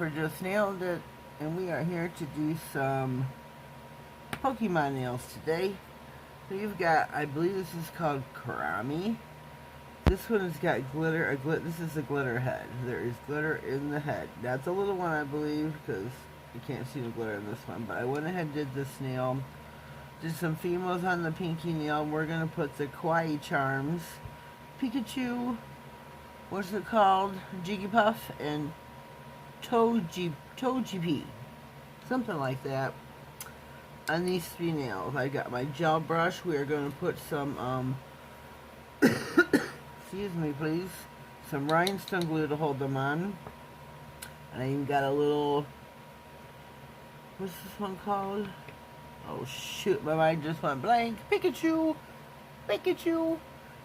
for Just Nailed It, and we are here to do some Pokemon nails today. So you've got, I believe this is called Karami. This one has got glitter. This is a glitter head. There is glitter in the head. That's a little one, I believe, because you can't see the glitter in this one. But I went ahead and did this nail. Did some females on the pinky nail. We're going to put the kawaii charms, Pikachu, what's it called? Jigglypuff and Togepi. Something like that. On these three nails. I got my gel brush. We are going to put some, excuse me please, some rhinestone glue to hold them on. And I even got a little, what's this one called? Oh shoot, my mind just went blank. Pikachu! Pikachu!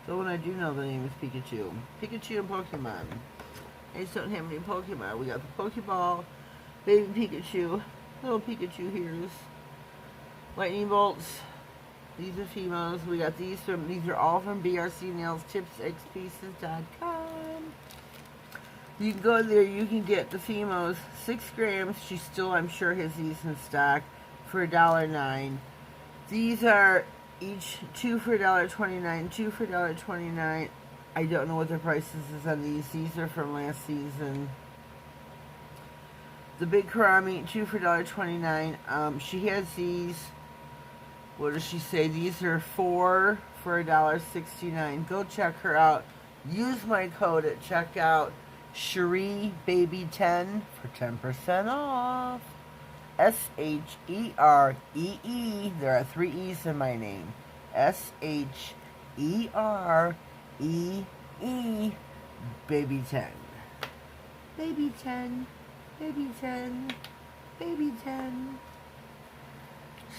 So when I do know the name is Pikachu. Pikachu and Pokemon. I just don't have any Pokemon. We got the Pokeball, baby Pikachu, little Pikachu here's, lightning bolts. These are females. We got these are all from brcnailstipsxpieces.com. You can go there, you can get the females 6 grams. She still, I'm sure, has these in stock for $1.09. These are each 2 for $1.29, 2 for $1.29. I don't know what the prices is on these. These are from last season. The big Karami, 2 for $1.29. She has these. What does she say? These are 4 for $1.69. Go check her out. Use my code at checkout, SherieBaby10 for 10% off. SHEREE. There are 3 E's in my name. SHEREE. Baby 10. Baby 10. Baby 10. Baby 10.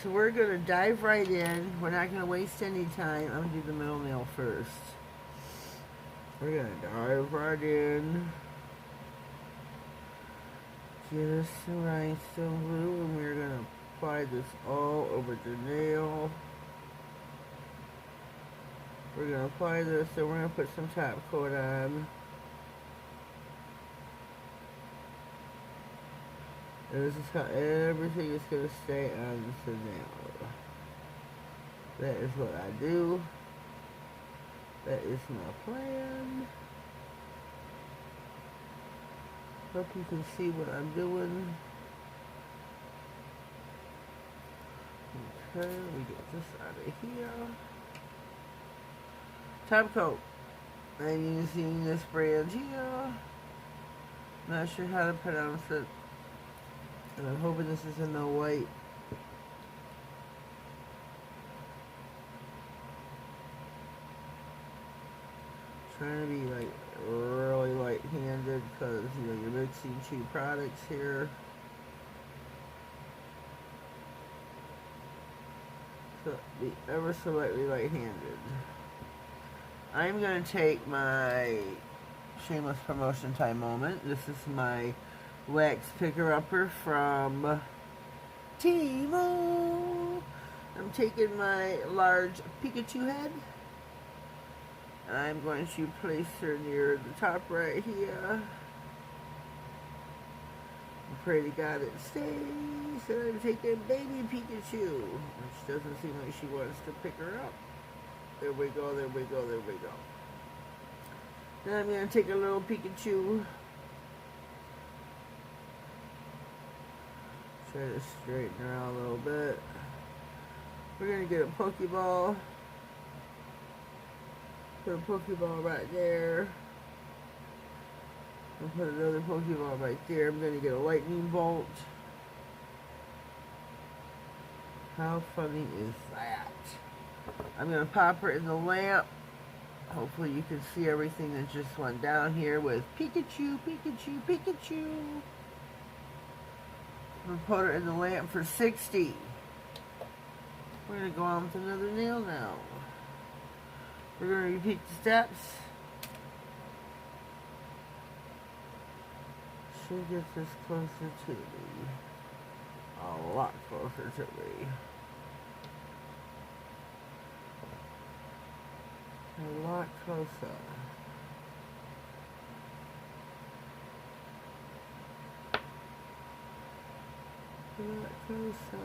So we're going to dive right in. We're not going to waste any time. I'm going to do the middle nail first. We're going to dive right in. Get us some rhinestone glue, and we're going to apply this all over the nail. We're going to apply this, and we're going to put some top coat on. And this is how everything is going to stay on the nail. That is what I do. That is my plan. Hope you can see what I'm doing. Okay, let me get this out of here. Top coat. I'm using this brand here. Not sure how to pronounce it. And I'm hoping this is in the white. Trying to be like really light-handed because you're mixing 2 products here. So be ever so lightly light-handed. I'm going to take my shameless promotion time moment. This is my wax picker-upper from Temu. I'm taking my large Pikachu head. And I'm going to place her near the top right here. I pray to God it stays. And I'm taking baby Pikachu, which doesn't seem like she wants to pick her up. There we go, there we go, there we go. Then I'm going to take a little Pikachu. Try to straighten her out a little bit. We're going to get a Pokeball. Put a Pokeball right there. I'll put another Pokeball right there. I'm going to get a lightning bolt. How funny is that? I'm going to pop her in the lamp. Hopefully you can see everything that just went down here with Pikachu, Pikachu, Pikachu. I'm going to put her in the lamp for 60. We're going to go on with another nail now. We're going to repeat the steps. She gets this closer to me. A lot closer to me. A lot closer. that torso.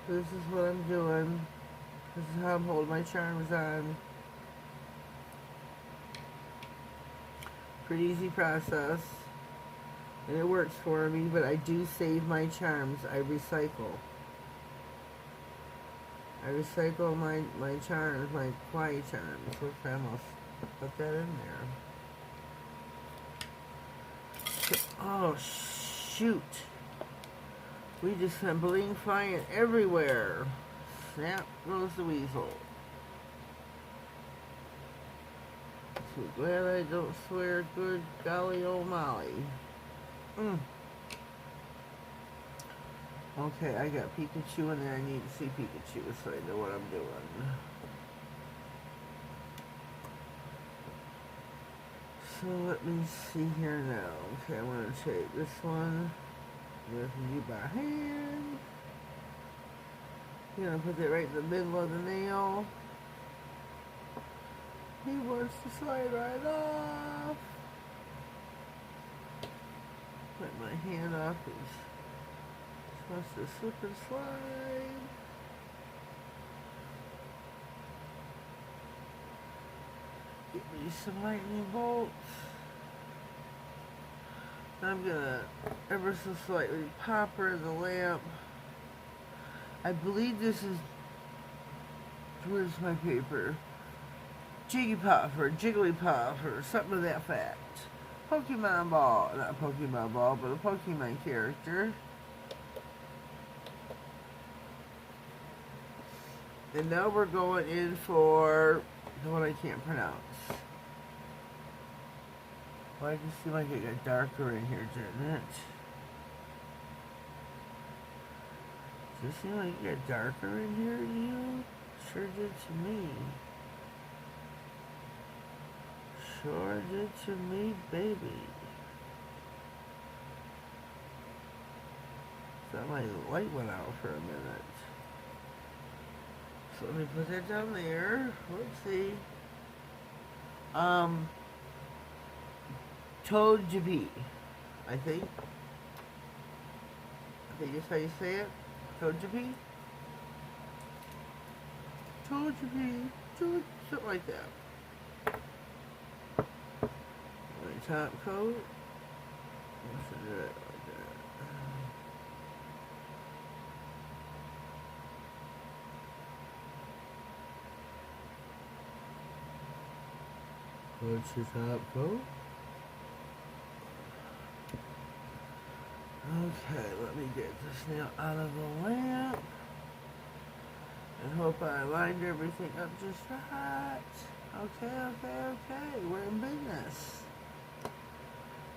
This is what I'm doing. This is how I'm holding my charms on. Pretty easy process. And it works for me, but I do save my charms. I recycle. I recycle my charms, my kawaii charms. Let's almost put that in there. Oh, shoot. We just went bling flying everywhere. Snap goes the weasel. So glad I don't swear good golly old Molly. Okay, I got Pikachu in there. I need to see Pikachu so I know what I'm doing. So let me see here now. Okay, I'm going to take this one. I'm going to do by hand. I'm going to put it right in the middle of the nail. He wants to slide right off. Put my hand off his. Wants to slip and slide. Get me some lightning bolts. I'm gonna ever so slightly pop her the lamp. I believe this is, where's my paper? Jigglypuff or Jigglypuff or something of that fact. Pokemon ball, not Pokemon ball, but a Pokemon character. And now we're going in for the one I can't pronounce. Well, I just seem like it got darker in here, didn't it? Does it seem like it got darker in here to you? Sure did to me. Sure did to me, baby. Thought my light went out for a minute. So let me put that down there. Let's see. Togepi, I think. I think that's how you say it. Togepi. Togepi. Something like that. My top coat. Let's do it like that. Put your top coat. Okay, let me get this nail out of the lamp. And hope I lined everything up just right. Okay. We're in business.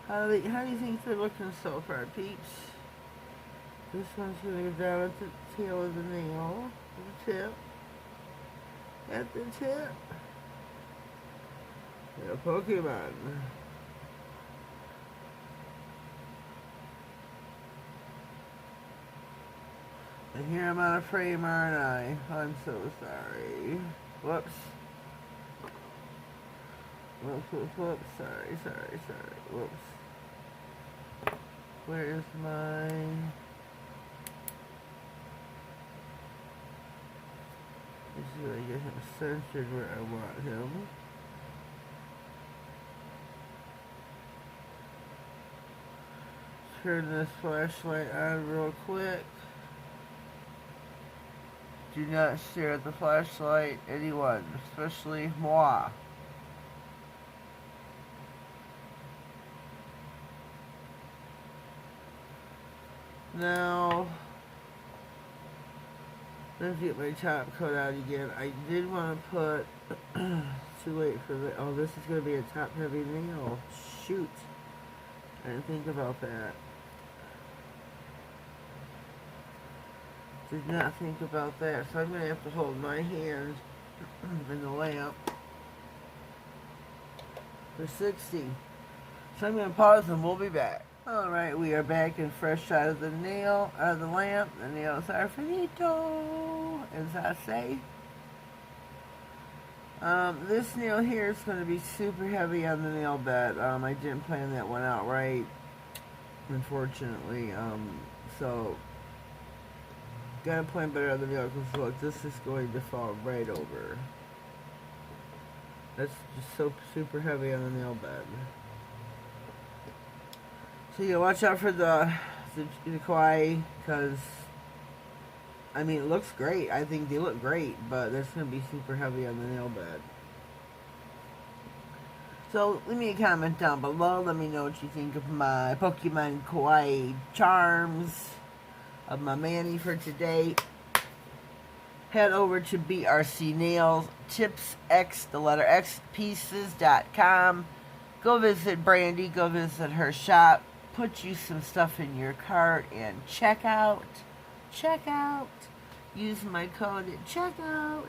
How do you think they're looking so far, peeps? This one's going to go down at the tail of the nail. The tip. At the tip. Yeah, Pokemon. And here I'm out of frame, aren't I? I'm so sorry. Whoops. Whoops. Sorry. Whoops. Where's my... Let's see if I get him centered where I want him. Turn this flashlight on real quick. Do not stare at the flashlight, anyone, especially moi. Now, let's get my top coat out again. I did want to put, too late for the, oh, this is going to be a top heavy nail. Shoot. I didn't think about that. Did not think about that, so I'm going to have to hold my hand in the lamp for 60. So I'm going to pause and we'll be back. Alright, we are back and fresh out of the lamp. The nails are finito, as I say. This nail here is going to be super heavy on the nail bed. I didn't plan that one out right, unfortunately. So, gotta plan better on the nail, because look, this is going to fall right over. That's just so super heavy on the nail bed. So yeah, watch out for the kawaii, because I mean, it looks great. I think they look great, but that's going to be super heavy on the nail bed. So, leave me a comment down below. Let me know what you think of my Pokemon Kawaii charms, of my Manny for today. Head over to BRC Nails, Tips X, the letter X, Pieces.com. Go visit Brandy, go visit her shop. Put you some stuff in your cart and check out. Use my code at checkout.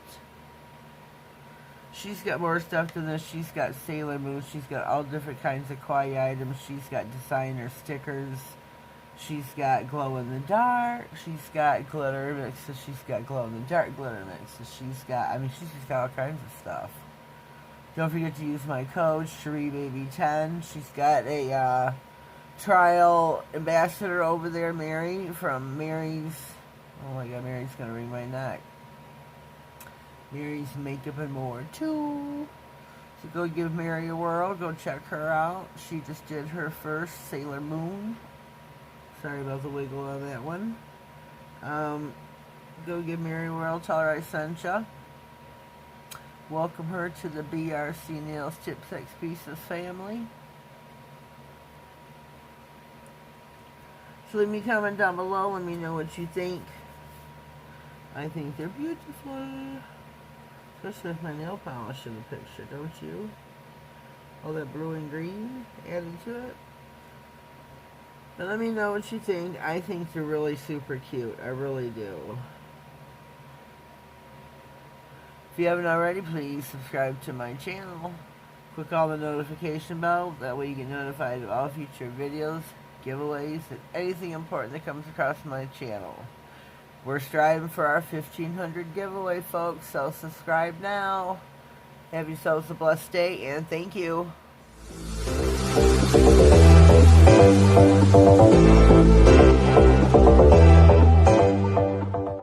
She's got more stuff than this. She's got Sailor Moon. She's got all different kinds of kawaii items. She's got designer stickers. She's got glow in the dark. She's got glitter mixes. She's got glow in the dark glitter mixes. She's got just got all kinds of stuff. Don't forget to use my code SherieBaby10. She's got a trial ambassador over there, Mary, from Mary's. Oh my god, Mary's gonna wring my neck. Mary's Makeup and More too. So go give Mary a whirl. Go check her out. She just did her first Sailor Moon. Sorry about the wiggle on that one. Go give Mary a whirl. Tell her I sent ya. Welcome her to the BRC Nails Tips X Pieces family. So leave me a comment down below. Let me know what you think. I think they're beautiful. Especially with my nail polish in the picture, don't you? All that blue and green added to it. But let me know what you think. I think they're really super cute. I really do. If you haven't already, please subscribe to my channel. Click on the notification bell. That way you get notified of all future videos, giveaways, and anything important that comes across my channel. We're striving for our 1,500 giveaway, folks, so subscribe now. Have yourselves a blessed day, and thank you.